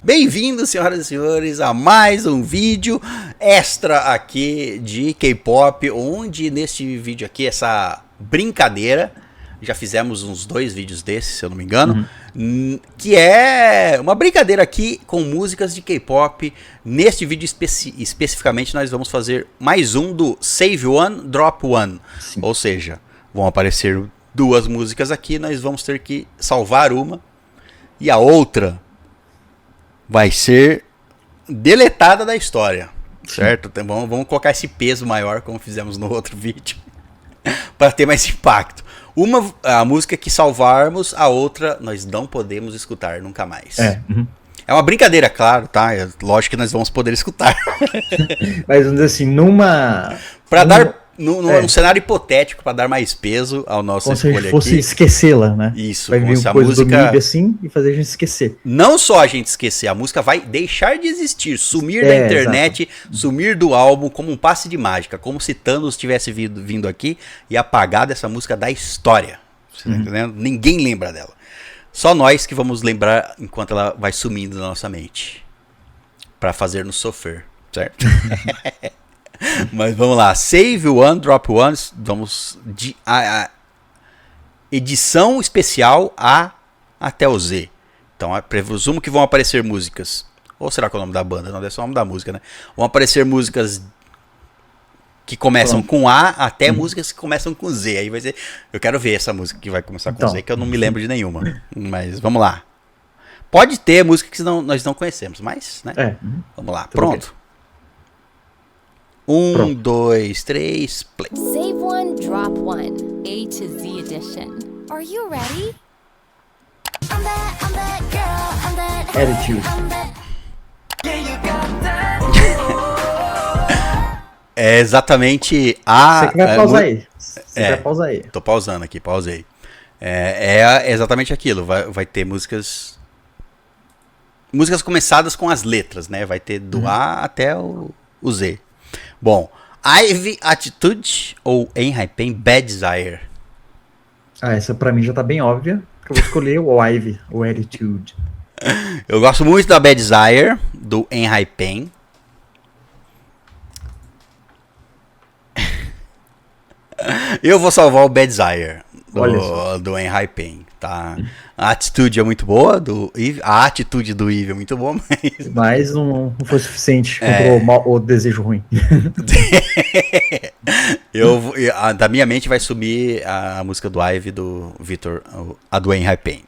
Bem-vindos, senhoras e senhores, a mais um vídeo extra aqui de K-pop, onde neste vídeo aqui, essa brincadeira, já fizemos uns 2 vídeos desses, se eu não me engano, que é uma brincadeira aqui com músicas de K-pop. Neste vídeo especificamente nós vamos fazer mais um do Save One, Drop One. Sim. Ou seja, vão aparecer 2 músicas aqui, nós vamos ter que salvar uma e a outra vai ser deletada da história, certo? Então, vamos colocar esse peso maior, como fizemos no outro vídeo, para ter mais impacto. A música que salvarmos, a outra nós não podemos escutar nunca mais. É uma brincadeira, claro, tá? Lógico que nós vamos poder escutar. Mas vamos dizer assim, para dar num cenário hipotético, para dar mais peso ao nosso escolha aqui. Como se fosse esquecê-la, né? Isso, vai vir uma coisa do MIB assim e fazer a gente esquecer. Não só a gente esquecer, a música vai deixar de existir, sumir da internet, exato. Sumir do álbum como um passe de mágica, como se Thanos tivesse vindo aqui e apagado essa música da história. Você tá entendendo? Ninguém lembra dela. Só nós que vamos lembrar enquanto ela vai sumindo da nossa mente. Pra fazer nos sofrer, certo? Mas vamos lá, Save One, Drop One, vamos de a edição especial A até o Z. Então, presumo que vão aparecer músicas, ou será que é o nome da banda? Não, deve ser o nome da música, né? Vão aparecer músicas que começam com A até músicas que começam com Z. Aí vai ser, eu quero ver essa música que vai começar com Z, que eu não me lembro de nenhuma. Mas vamos lá. Pode ter música que nós não conhecemos, mas, né? Vamos lá, pronto. 1, 2, 3, play. Save One, Drop One, A to Z edition. Are you ready? I'm that girl, I'm that Attitude. É exatamente a... Você que vai pausar aí. Você vai pausar aí. Tô pausando aqui, pausei. É exatamente aquilo, vai ter músicas começadas com as letras, né? Vai ter do A até o Z. Bom, IVE Attitude ou Enhypen Bad Desire? Essa pra mim já tá bem óbvia, que eu vou escolher o IVE, o Attitude. Eu gosto muito da Bad Desire, do Enhypen. Eu vou salvar o Bad Desire do Enhypen, tá? A atitude é muito boa, a atitude do IVE é muito boa, mas não foi suficiente contra o desejo ruim. Da minha mente vai subir a música do IVE do Victor, a do Enhypen.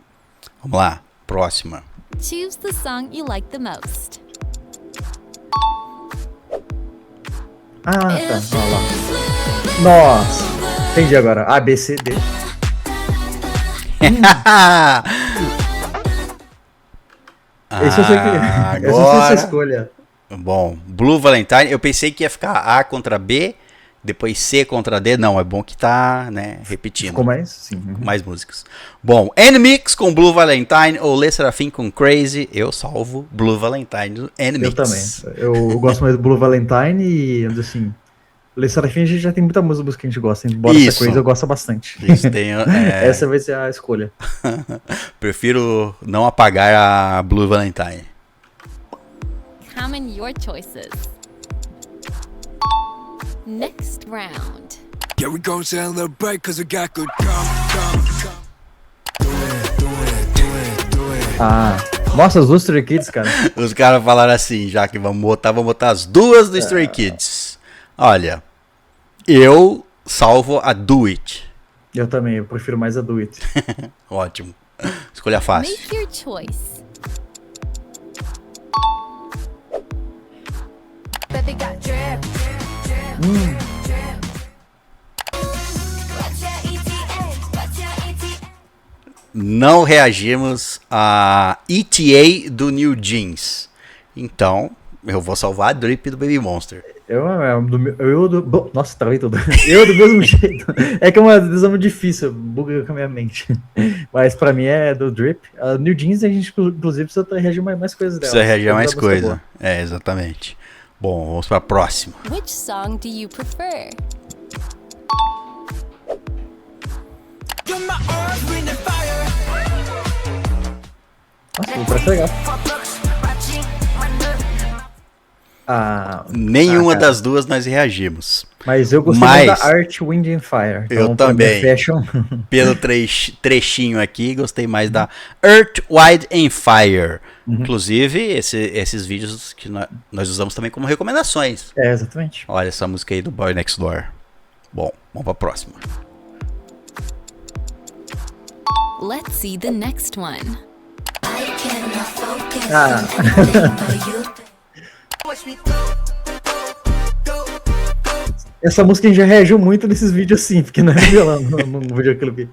Vamos lá, próxima. Choose the song you like the most. Tá. Olha lá. Nossa, entendi agora. A, B, C, D. Esse eu sei que. Essa é a sua escolha. Bom, Blue Valentine. Eu pensei que ia ficar A contra B, depois C contra D. Não, é bom que tá, né, repetindo. Ficou mais? Sim. Mais músicas. Bom, NMIX com Blue Valentine ou Le Sserafim com Crazy. Eu salvo Blue Valentine do NMIX. Eu também. Eu gosto mais do Blue Valentine e, assim, Le Sserafim a gente já tem muita música que a gente gosta. Embora essa Crazy eu gosto bastante. Isso, essa vai ser a escolha. Prefiro não apagar a Blue Valentine. Comment your choices. Next round. Yeah, we gon' celebrate cause we got good come. Nossa, as duas Stray Kids, cara. Os caras falaram assim, já que vamos botar as 2 do Stray Kids. Olha, eu salvo a Do It. Eu também, eu prefiro mais a Do It. Ótimo. Escolha fácil. Make your choice. Não reagimos a ETA do New Jeans. Então, eu vou salvar a Drip do Baby Monster. Nossa, travei tudo. Eu do mesmo jeito. É que é uma decisão difícil, buga com a minha mente. Mas pra mim é do Drip. A New Jeans a gente, inclusive, precisa reagir mais coisas dela. Precisa reagir mais coisa. Exatamente. Bom, vamos pra próxima. Which song do you prefer? Nossa, parece legal. Nenhuma das duas nós reagimos. Mas eu gostei muito da Art, Wind and Fire. Então, eu também. Pelo trechinho aqui, gostei mais da Earth, Wind and Fire. Inclusive, esses vídeos que nós usamos também como recomendações. Exatamente. Olha essa música aí do Boy Next Door. Bom, vamos pra próxima. Let's see the next one. Essa música a gente já reagiu muito nesses vídeos assim, porque não é violão no videoclipe.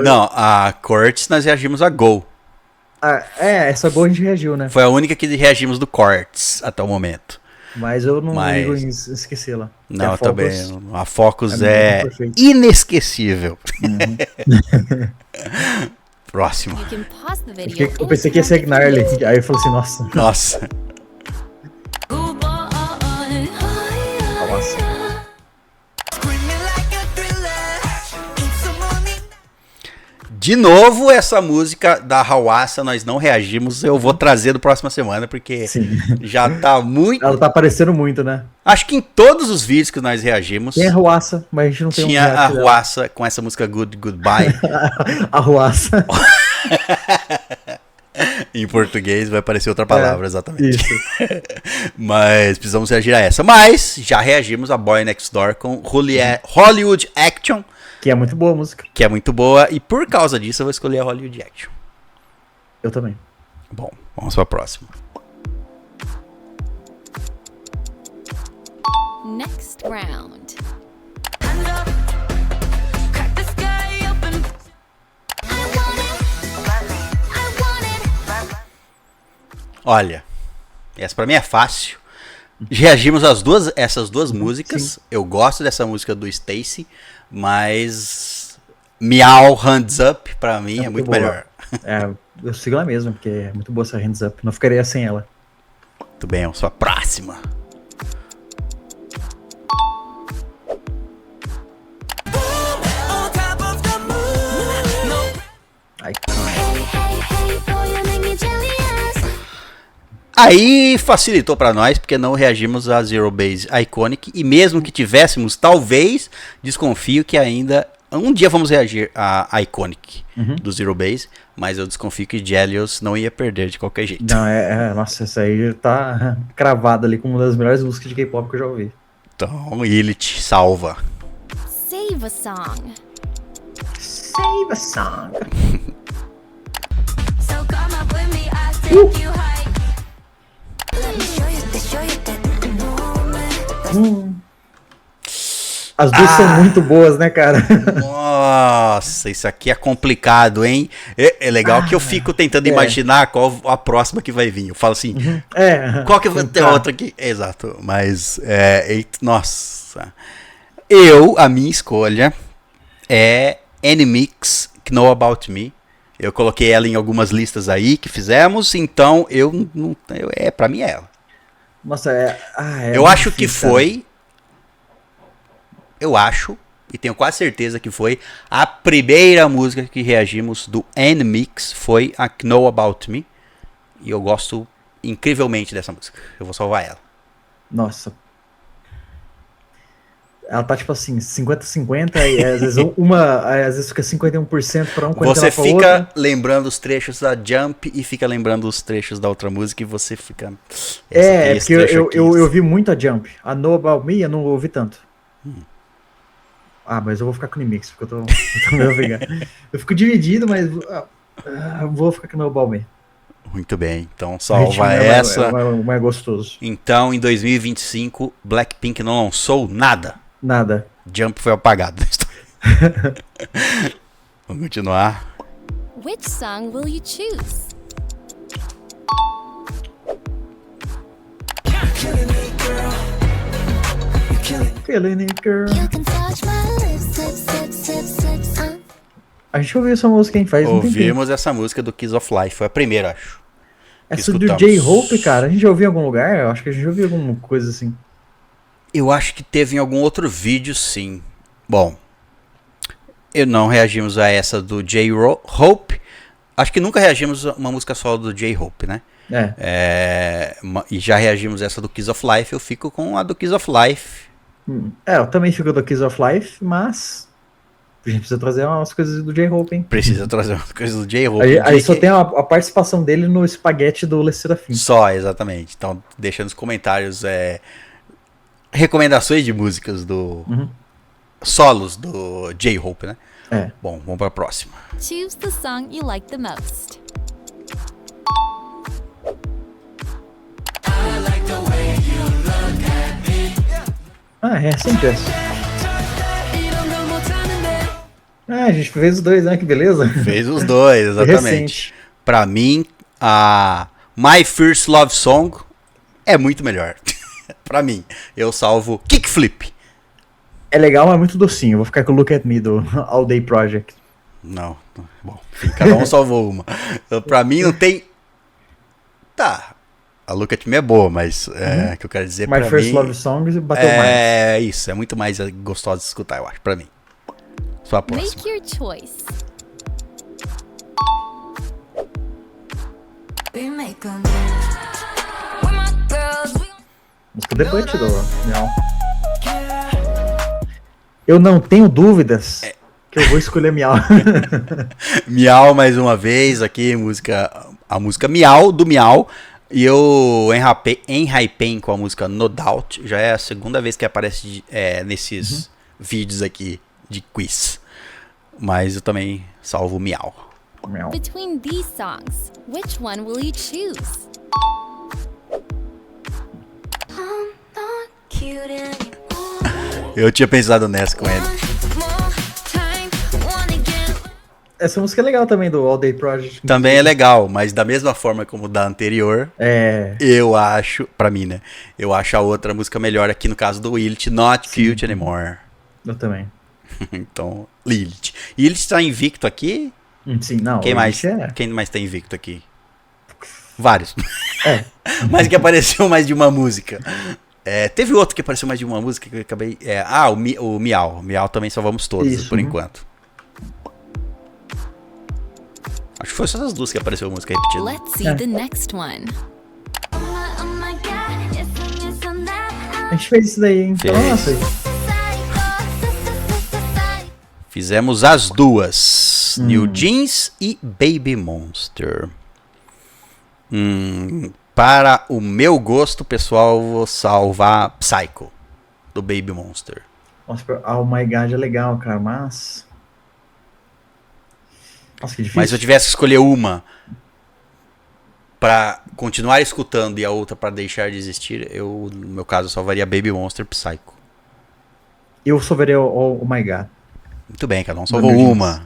Não, a Cortes nós reagimos a Go. Essa Go a gente reagiu, né? Foi a única que reagimos do Cortes até o momento. Mas eu não ligo em esquecê-la. Não, também. A Focus é inesquecível. Próximo. Eu pensei que ia ser Gnarly. Aí eu falei assim, nossa. Nossa. De novo, essa música da Hawassa nós não reagimos. Eu vou trazer no próxima semana, porque já tá muito. Ela tá aparecendo muito, né? Acho que em todos os vídeos que nós reagimos. Tem a Hawassa, mas a gente não tem tinha a Hawassa com essa música Goodbye. A Hawassa. Em português vai aparecer outra palavra, exatamente. Isso. Mas precisamos reagir a essa. Mas já reagimos a Boy Next Door com Hollywood Action. Que é muito boa a música. Que é muito boa. E por causa disso eu vou escolher a Hollywood Action. Eu também. Bom, vamos para a próxima. Next round. Olha, essa pra mim é fácil. Reagimos essas duas músicas. Sim. Eu gosto dessa música do Stacy, mas Meow Hands Up pra mim é muito melhor. Eu sigo ela mesmo, porque é muito boa essa Hands Up. Não ficaria sem ela. Muito bem, vamos pra próxima. Ai, aí facilitou pra nós, porque não reagimos a Zero Base Iconic, e mesmo que tivéssemos, talvez, desconfio que ainda, um dia vamos reagir a Iconic do Zero Base, mas eu desconfio que Jelios não ia perder de qualquer jeito. Não, nossa, essa aí tá cravada ali como uma das melhores músicas de K-pop que eu já ouvi. Então, Illich, salva. Save a song. Save a song. So come up with me, I'll take you high. As duas são muito boas, né, cara? Nossa, isso aqui é complicado, hein? É legal que eu fico tentando imaginar qual a próxima que vai vir. Eu falo assim, qual que vai ter outra aqui? Exato, mas nossa. A minha escolha é N-Mix, Know About Me. Eu coloquei ela em algumas listas aí que fizemos, então pra mim é ela. Nossa, eu acho que foi. Eu acho, e tenho quase certeza que foi, a primeira música que reagimos do N-Mix foi a Know About Me. E eu gosto incrivelmente dessa música. Eu vou salvar ela. Nossa. Ela tá tipo assim, 50-50, e às vezes fica 51% pra um, 49% você pra fica outra. lembrando os trechos da Jump e fica lembrando os trechos da outra música e você fica... Porque eu vi muito a Jump. A Know About Me eu não ouvi tanto. Mas eu vou ficar com o N-Mix, porque eu tô meio obrigado. Eu fico dividido, mas vou ficar com o Know About Me. Muito bem, então salva essa. É mais gostoso. Então, em 2025, Blackpink não lançou nada. Nada. Jump foi apagado. Vamos continuar. Which song will you choose? Killing it, girl. You can touch my lips, lips. A gente ouviu essa música, hein? Ouvimos essa música do Kiss of Life, foi a primeira, acho. Essa do J-Hope, cara, a gente já ouviu em algum lugar? Eu acho que a gente já ouviu alguma coisa assim. Eu acho que teve em algum outro vídeo, sim. Bom, eu não reagimos a essa do J-Hope. Acho que nunca reagimos a uma música solo do J-Hope, né? E já reagimos essa do Kiss of Life, eu fico com a do Kiss of Life. Eu também fico do Kiss of Life, mas a gente precisa trazer umas coisas do J-Hope, hein? Precisa trazer umas coisas do J-Hope. Aí só tem a participação dele no espaguete do Le Serafim. Só, exatamente. Então, deixa nos comentários recomendações de músicas do solos do J-Hope, né? Bom, vamos para a próxima. Choose the song you like the most. Sempre essa. A gente fez os dois, né? Que beleza. Fez os dois, exatamente. Pra mim, a My First Love Song é muito melhor. Pra mim, eu salvo Kickflip. É legal, mas é muito docinho. Vou ficar com o Look At Me do All Day Project. Não, bom, enfim, cada um salvou uma. Então, pra mim não tem... Tá, a Look At Me é boa, mas o que eu quero dizer My pra First mim... Love Song bateu mais. É isso, é muito mais gostoso de escutar, eu acho, pra mim. Só a próxima. Make your choice. Música debut do Miau. Eu não tenho dúvidas que eu vou escolher Miau. Miau mais uma vez aqui, a música Miau do Miau. E eu enhypei com a música No Doubt. Já é a segunda vez que aparece nesses vídeos aqui de quiz. Mas eu também salvo Miau. Between these songs, which one will you choose? Eu tinha pensado nessa com ele. Essa música é legal também, do All Day Project. Também é legal, mas da mesma forma como da anterior, eu acho, pra mim, né? Eu acho a outra música melhor aqui no caso do Lilith, Not Cute Anymore. Eu também. Então, Lilith. Lilith tá invicto aqui? Sim, não. Quem mais tá invicto aqui? Vários. Mas que apareceu mais de uma música. Teve outro que apareceu mais de uma música que eu acabei... o Miau. O Miau também salvamos todos, por enquanto. Acho que foi só essas duas que apareceu a música repetida. Let's see the next one. A gente fez isso daí, hein? Nossa. Fizemos as duas. New Jeans e Baby Monster. Para o meu gosto, pessoal, vou salvar Psycho, do Baby Monster. Nossa, Oh My God é legal, cara, mas... Nossa, que difícil. Mas se eu tivesse que escolher uma pra continuar escutando e a outra pra deixar de existir, eu, no meu caso, salvaria Baby Monster Psycho. Eu salvaria Oh My God. Muito bem, cada um salvou uma.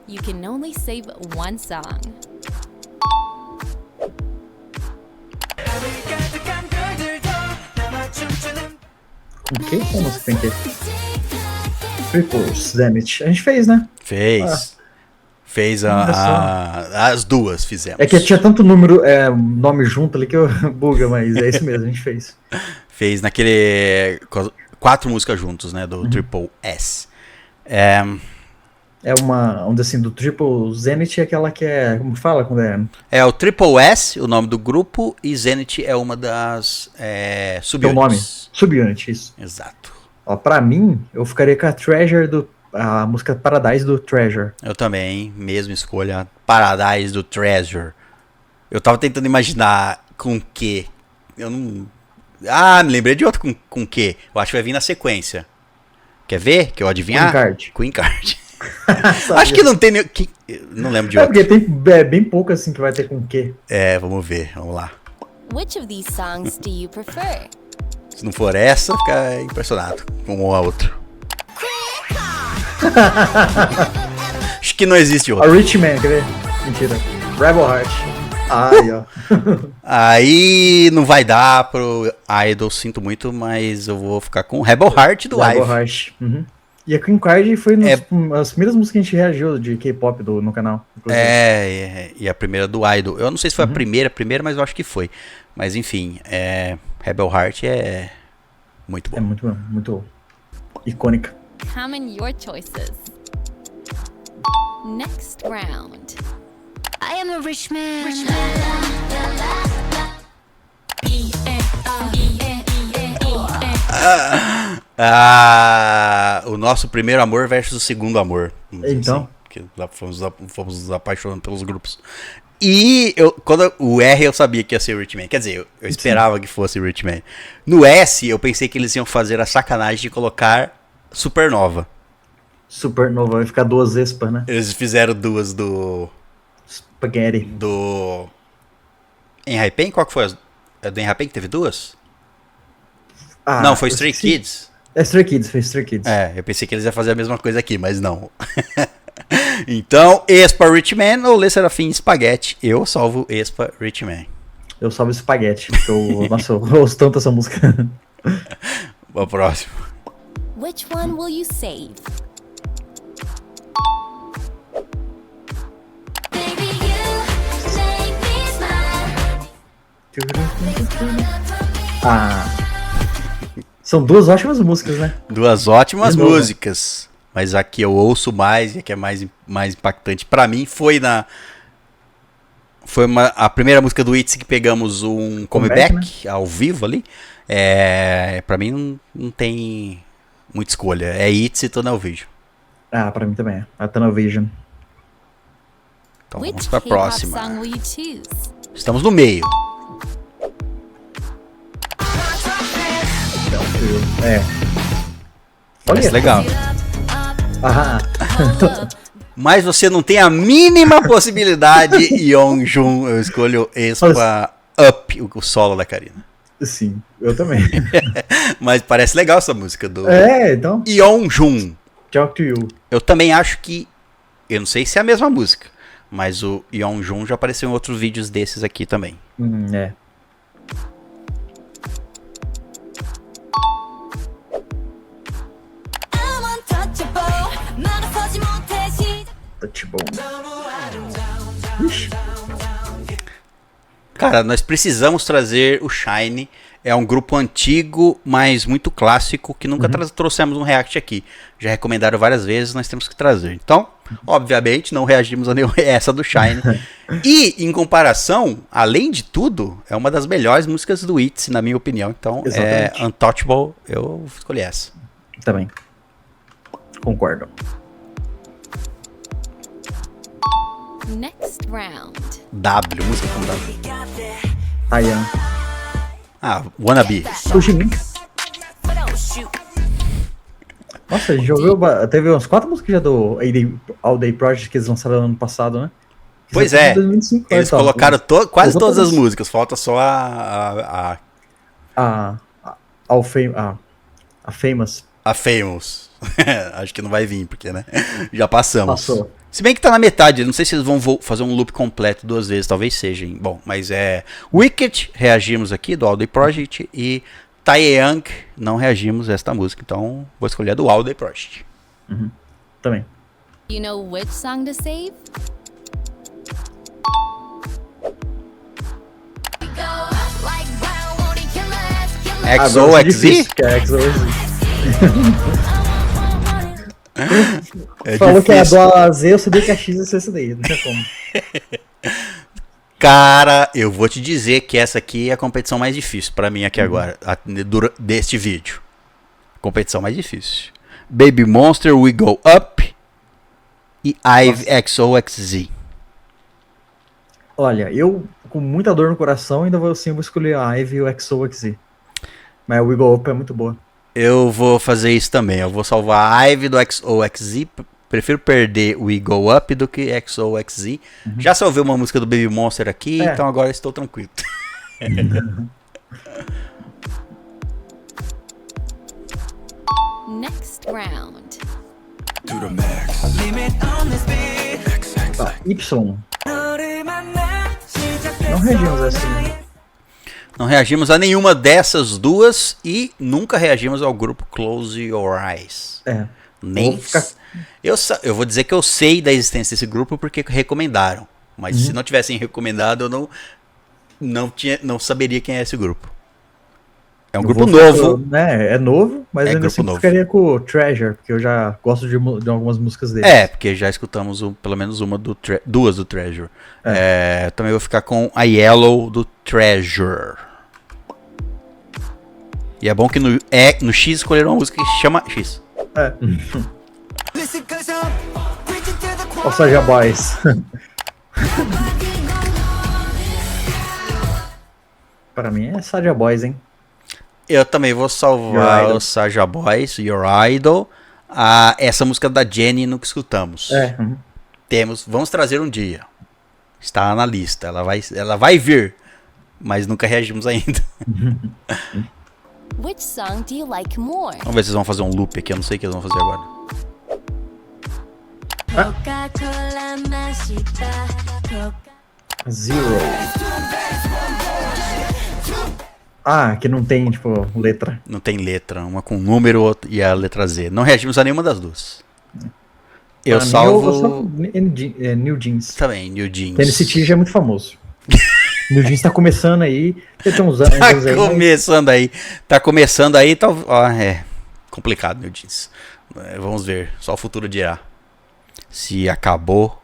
You can only save one song. Com que? Como você tem que... Triples Damage. A gente fez, né? Fez. Fez as duas, fizemos. É que tinha tanto nome junto ali que eu buga, mas é isso mesmo, a gente fez. Fez naquele... 4 músicas juntos, né? Do Triple S. É uma onda assim, do Triple Zenith é aquela que é... Como fala quando é? É o Triple S, o nome do grupo, e Zenith é uma das subunits. É o nome. Subunit, isso. Exato. Ó, pra mim, eu ficaria com a Treasure a música Paradise do Treasure. Eu também, mesma escolha, Paradise do Treasure. Eu tava tentando imaginar com que. Eu não. Me lembrei de outro com que. Eu acho que vai vir na sequência. Quer ver? Que eu adivinhar? Queen Card. Acho que não tem nenhum. Não lembro de outro. Porque tem bem pouco assim que vai ter com que. Vamos ver, vamos lá. Which of these songs do you prefer? Se não for essa, fica impressionado com a outra. Acho que não existe outra. A Rich Man, quer ver? Mentira. Rebel Heart. Aí, ó. Aí não vai dar pro Idol, sinto muito, mas eu vou ficar com Rebel Heart do Rebel Heart. E a Queen Card foi as primeiras músicas que a gente reagiu de K-pop no canal. E a primeira do Idol. Eu não sei se foi a primeira, mas eu acho que foi. Mas enfim, Rebel Heart é muito bom. É muito icônica. Comment your choices. Next round. I am a rich man. O nosso primeiro amor versus o segundo amor. Então. Assim, que lá fomos nos apaixonando pelos grupos. E quando o R eu sabia que ia ser o Rich Man. Quer dizer, eu esperava que fosse o Rich Man. No S eu pensei que eles iam fazer a sacanagem de colocar Supernova. Supernova, vai ficar 2 Espa, né? Eles fizeram 2 do Spaghetti. Enhypen? Qual que foi? É do Enhypen que teve 2? Ah, Não, foi Stray Kids. É Stray Kids, foi Stray Kids. É, eu pensei que eles iam fazer a mesma coisa aqui, mas não. Então, Espa Rich Man ou Le Serafim Spaghetti? Eu salvo Espa Rich Man. Eu salvo Spaghetti, porque nossa, eu ouço tanto essa música. O próximo. Which one will you save? Baby, you make me smile. Ah. São 2 ótimas músicas, né? 2 ótimas De novo. músicas. Mas a que eu ouço mais e a que é mais impactante pra mim foi a primeira música do ITZY que pegamos um comeback ao vivo ali. Pra mim não tem muita escolha. É ITZY e Tunnel Vision. Ah, pra mim também é. A Tunnel Vision. Então vamos Which pra K-pop próxima. song will you choose? Estamos no meio. É. Parece legal. Ah, Mas você não tem a mínima possibilidade, Yeonjun. Eu escolho Espa Up, o solo da Karina. sim, eu também. Mas parece legal essa música do Então, Yeonjun. Talk to You. Eu também acho que... Eu não sei se é a mesma música, mas o Yeonjun já apareceu em outros vídeos desses aqui também. É. I'm untouchable. 막아서지 못해 시작. Touch bom. Ixi. Cara, nós precisamos trazer o Shine. É um grupo antigo, mas muito clássico, que nunca trouxemos um react aqui. Já recomendaram várias vezes, nós temos que trazer. Então, obviamente, não reagimos a nenhuma essa do Shine. E, em comparação, além de tudo, é uma das melhores músicas do ITZY, na minha opinião. Então, Exatamente. é Untouchable, eu escolhi essa. Também. Concordo. Next round. W, música com W. Taeyang. Ah, Wannabe. Sushi. Nossa, a gente já ouviu. Teve umas 4 músicas já do All Day Project que eles lançaram no ano passado, né? Pois Isso é, 2025, eles então. colocaram quase todas as Todas. músicas, falta só a A Famous. Famous. Acho que não vai vir, porque, né? Já passamos. Passou. Se bem que tá na metade, não sei se eles vão fazer um loop completo 2 vezes, talvez seja, hein? Bom, mas Wicked, reagimos aqui, do All Day Project, e Taeyang, não reagimos a esta música, então vou escolher a do All Day Project. Também. You know which song to save? XO, Agora, XZ? difícil, que é XOXZ. É Falou que a difícil. do A a Z, eu sabia que a X ia ser essa daí, não tinha como. Cara, eu vou te dizer que essa aqui é a competição mais difícil pra mim aqui agora, deste vídeo. Competição mais difícil. Baby Monster, We Go Up e Ive XOXZ. Olha, eu, com muita dor no coração, ainda vou escolher a Ivy e o XOXZ. Mas o We Go Up é muito boa. Eu vou fazer isso também. Eu vou salvar a Ive do XOXZ. Prefiro perder o We Go Up do que XOXZ. Já salvei uma música do Baby Monster aqui, então agora estou tranquilo. Next round. To the max. Tá, Y. Não reagimos assim. Não reagimos a nenhuma dessas duas e nunca reagimos ao grupo Close Your Eyes. É. Nem. Vou ficar- Eu vou dizer que eu sei da existência desse grupo porque recomendaram. Mas se não tivessem recomendado, eu não saberia quem é esse grupo. É um grupo novo. Né, é novo, mas É ainda grupo assim novo. ficaria com o Treasure, porque eu já gosto de algumas músicas deles. É, porque já escutamos pelo menos duas do Treasure. Também vou ficar com a Yellow do Treasure. E é bom que no X escolheram uma música que se chama X. Listen, cause I'm preaching to the choir. Ou seja, Boys. Pra mim é Saja Boys, hein? Eu também vou salvar o Saja Boys, Your Idol. Essa música da Jenny nunca escutamos. Vamos trazer um dia. Está na lista. Ela vai vir. Mas nunca reagimos ainda. Which song do you like more? Vamos ver se eles vão fazer um loop aqui. Eu não sei o que eles vão fazer agora. Zero. Que não tem, tipo, letra. Não tem letra. Uma com número e a letra Z. Não reagimos a nenhuma das duas. Eu salvo... New Jeans. Também, New Jeans. NCT já é muito famoso. New Jeans tá começando aí. Tem uns anos aí. Tá começando aí. É complicado, New Jeans. Vamos ver. Só o futuro dirá. Se acabou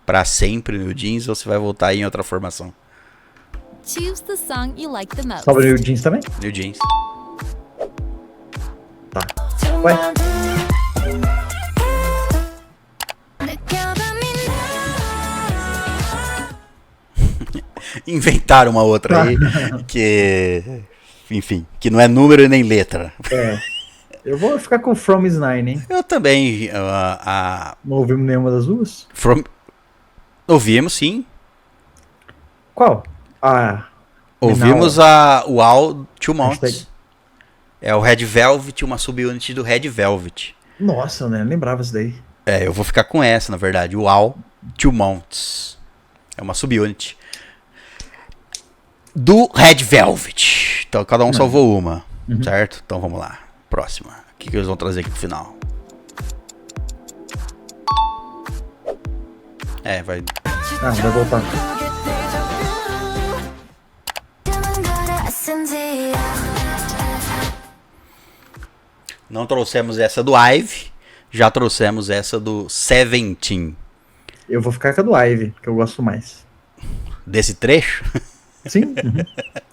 pra sempre New Jeans ou se vai voltar aí em outra formação. Choose the song you like the most. Salva New Jeans também? New Jeans. Tá. Vai. Inventaram uma outra aí que, enfim, que não é número e nem letra. Eu vou ficar com From Is Nine, hein? Eu também. Não ouvimos nenhuma das duas? Ouvimos, sim. Qual? Ouvimos o All Two Months. É o Red Velvet, uma subunit do Red Velvet. Nossa, eu nem lembrava isso daí. Eu vou ficar com essa, na verdade. O All Two Months. É uma subunit do Red Velvet. Então cada um salvou uma, certo? Então vamos lá. Próxima. O que eles vão trazer aqui pro final? Vai. Vai voltar. Não trouxemos essa do Ive. Já trouxemos essa do Seventeen. Eu vou ficar com a do Ive, que eu gosto mais. Desse trecho? Sim.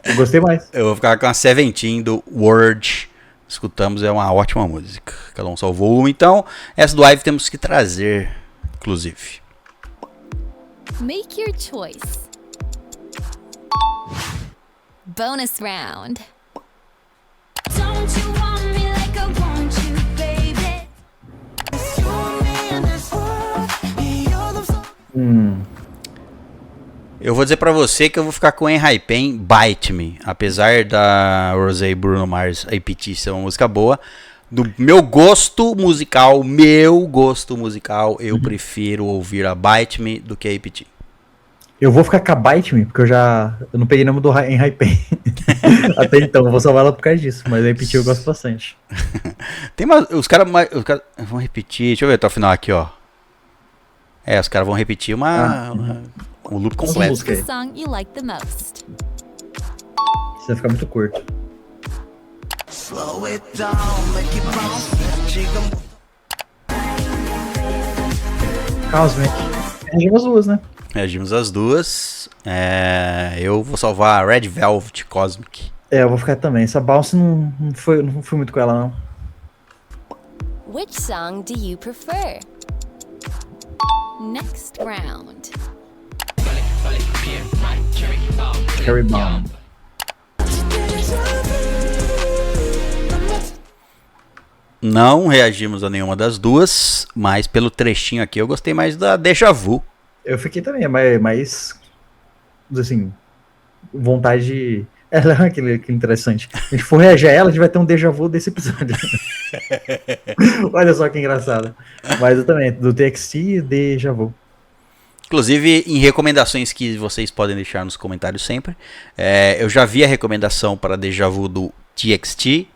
Eu gostei mais. Eu vou ficar com a Seventeen do Word. Escutamos, é uma ótima música. Cada um salvou uma. Então, essa do Ive temos que trazer, inclusive. Make your choice. Bonus round. Don't you want me like I want you, baby? Eu vou dizer pra você que eu vou ficar com Enhypen, Bite Me. Apesar da Rosé e Bruno Mars, a IPT ser uma música boa, do meu gosto musical, eu prefiro ouvir a Bite Me do que a IPT. Eu vou ficar com a Bite Me, porque eu não peguei nome do Enhypen. Até então, eu vou salvar ela por causa disso, mas a IPT eu gosto bastante. Os caras vão repetir, deixa eu ver até o final aqui, ó. Os caras vão repetir um loop completo. Choose the song you like the most. Isso vai ficar muito curto. Slow it down, make it bounce. Cosmic. Reagimos as duas, né? Reagimos as duas. Eu vou salvar a Red Velvet Cosmic. Eu vou ficar também. Essa Bounce não fui muito com ela, não. Which song do you prefer? Next round. Cherry Bomb. Não reagimos a nenhuma das duas, mas pelo trechinho aqui eu gostei mais da Deja Vu. Eu fiquei também, mas assim, vontade de... Ela é aquele interessante. A gente for reagir a ela, a gente vai ter um déjà vu desse episódio. Olha só que engraçado. Mas eu também, do TXT e déjà vu. Inclusive, em recomendações que vocês podem deixar nos comentários sempre, eu já vi a recomendação para déjà vu do TXT,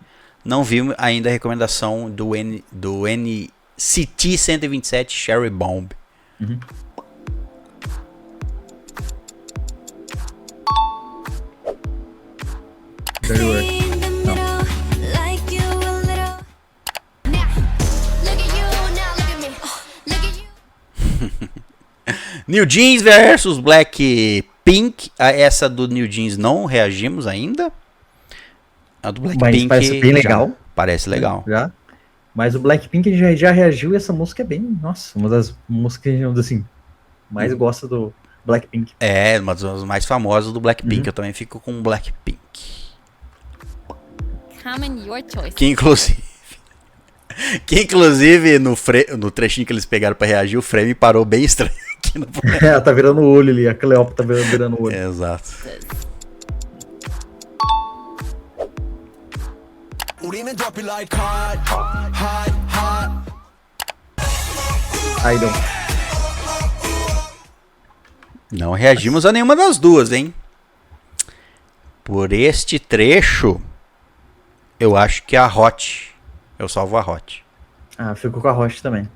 não vi ainda a recomendação do NCT 127 Cherry Bomb. Uhum. Very work. New Jeans versus Blackpink. Essa do New Jeans não reagimos ainda. A do Blackpink parece bem legal. Parece legal. Já. Mas o Blackpink já reagiu e essa música é bem... Nossa, uma das músicas que a gente, assim, mais gosta do Blackpink. É, uma das mais famosas do Blackpink. Eu também fico com Blackpink. Common your choice. Que inclusive no trechinho que eles pegaram pra reagir, o frame parou bem estranho aqui no É, tá virando o olho ali, a Cleópatra tá virando o olho. Exato. 우리는 drop it like hot, hot, hot. Aí, não. Não reagimos a nenhuma das duas, hein? Por este trecho, eu acho que a Hot. Eu salvo a Hot. Ah, ficou com a Roche também.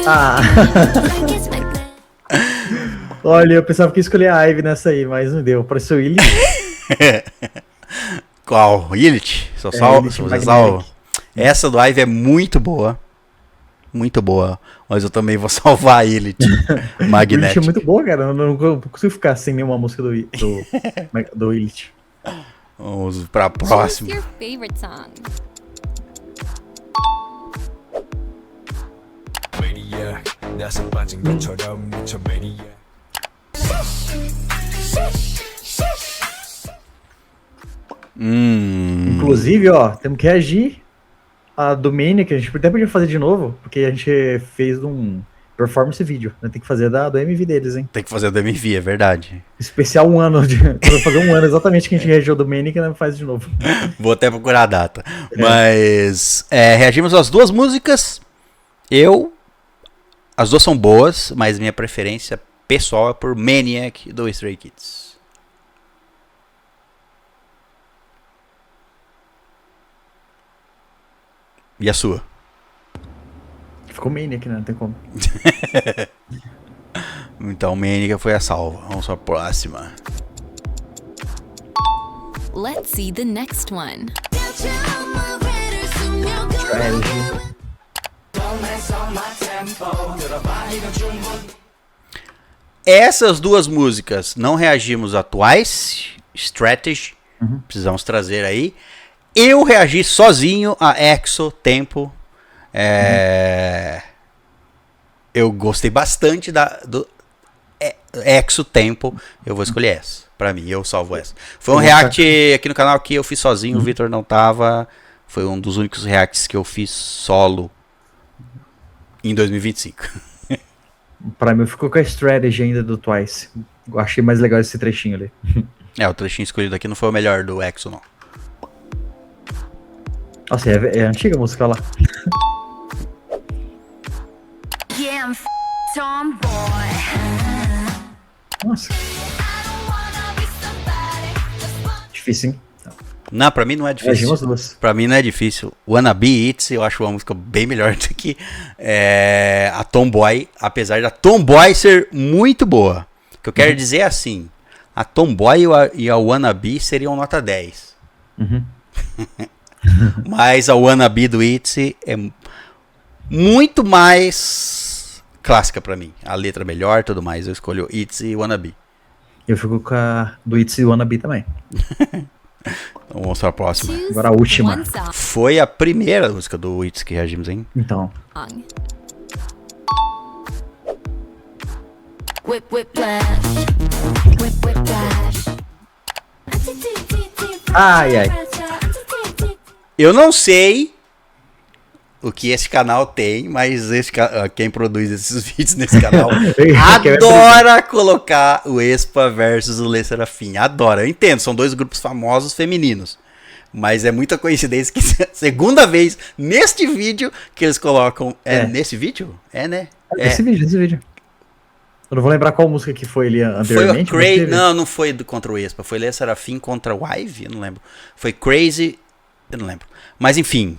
Ah! Olha, eu pensava que ia escolher a Ivy nessa aí, mas não deu. Pareceu ele. Qual? Lilith? Só salvo. Essa do Ivy é muito boa. Muito boa. Mas eu também vou salvar a Lilith. Magnetic. É muito boa, cara. Eu não consigo ficar sem nenhuma música do Lilith. Vamos pra What's próxima. your favorite song? Maniac, 나서 빠진 것처럼 미쳐 maniac. Inclusive, ó, temos que reagir a do Mania, que a gente até podia fazer de novo, porque a gente fez um performance vídeo, né? Tem que fazer do MV deles, hein? Tem que fazer do MV, é verdade. Especial 1 ano, pra fazer 1 ano exatamente que a gente reagiu do Mania, que não faz de novo. Vou até procurar a data. Mas reagimos às duas músicas. As duas são boas, mas minha preferência pessoal é por Maniac do Stray Kids. E a sua? Ficou Maniac, né? Não tem como. Então, Maniac foi a salva. Vamos pra próxima. Let's see the next one. Strategy. Essas duas músicas não reagimos a Twice, Strategy. Precisamos trazer aí. Eu reagi sozinho a EXO, Tempo. Eu gostei bastante do EXO, Tempo. Eu vou escolher essa. Pra mim, eu salvo essa. Foi um react aqui no canal que eu fiz sozinho. O Vitor não tava. Foi um dos únicos reacts que eu fiz solo em 2025. Pra mim, ficou com a Strategy ainda do Twice. Eu achei mais legal esse trechinho ali. O trechinho escolhido aqui não foi o melhor do EXO, não. Nossa, é antiga a música lá. Yeah, I'm tomboy. Nossa, difícil, hein? Não, pra mim não é difícil. Reagimos as duas. Pra mim não é difícil. Wanna Be It, eu acho uma música bem melhor do que a Tomboy, apesar da Tomboy ser muito boa. O que eu quero dizer é assim, a Tomboy e a Wanna Be seriam nota 10. Mas a Wanna Be do Itzy é muito mais clássica pra mim. A letra melhor e tudo mais. Eu escolho Itzy e Wanna Be. Eu fico com a do It's e Wanna Be também. Então vamos para a próxima. Choose Agora a última. one song. Foi a primeira música do Itzy que reagimos, hein? Então. Whip, whip, flash. Whip, whip, flash. Ai, ai. Eu não sei o que esse canal tem, mas quem produz esses vídeos nesse canal adora colocar o Aespa versus o Le Serafim. Adora. Eu entendo, são dois grupos famosos femininos. Mas é muita coincidência que segunda vez neste vídeo que eles colocam. Nesse vídeo? É, né? Esse vídeo. Eu não vou lembrar qual música que foi ali anteriormente. Foi o Crazy. Não foi contra o Aespa. Foi Le Serafim contra o Ivy? Eu não lembro. Foi Crazy. Eu não lembro. Mas enfim.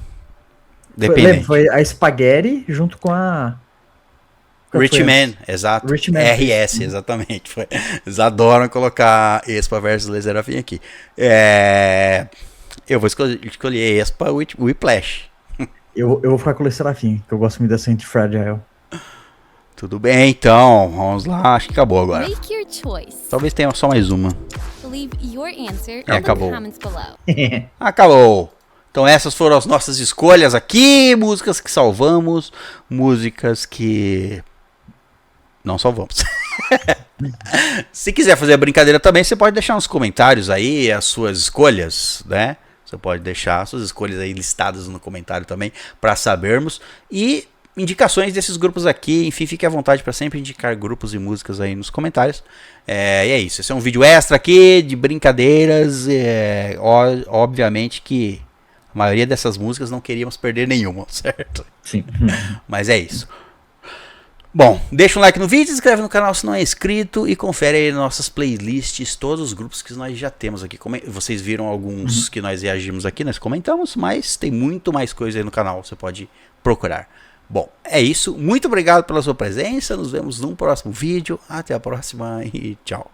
Depende. Foi a Spaghetti junto com a Rich Man, exato. Rich Man. RS, exatamente. Eles adoram colocar Espa versus Le Sserafim aqui. Eu vou escolher Espa Whiplash. Eu vou ficar com o Le Sserafim, que eu gosto muito dessa Anti-Fragile. Tudo bem, então. Vamos lá. Acho que acabou agora. Make your choice. Talvez tenha só mais uma. Leave your answer in acabou. the comments below. Acabou. Então essas foram as nossas escolhas aqui. Músicas que salvamos. Músicas que não salvamos. Se quiser fazer a brincadeira também, você pode deixar nos comentários aí as suas escolhas, né? Você pode deixar as suas escolhas aí listadas no comentário também para sabermos. E indicações desses grupos aqui, enfim, fique à vontade para sempre indicar grupos e músicas aí nos comentários. E é isso, esse é um vídeo extra aqui de brincadeiras. Obviamente que a maioria dessas músicas não queríamos perder nenhuma, certo? Sim. Mas é isso. Bom, deixa um like no vídeo, se inscreve no canal se não é inscrito e confere aí nossas playlists, todos os grupos que nós já temos aqui. Vocês viram alguns que nós reagimos aqui, nós comentamos, mas tem muito mais coisa aí no canal, você pode procurar. Bom, é isso. Muito obrigado pela sua presença. Nos vemos num próximo vídeo. Até a próxima e tchau.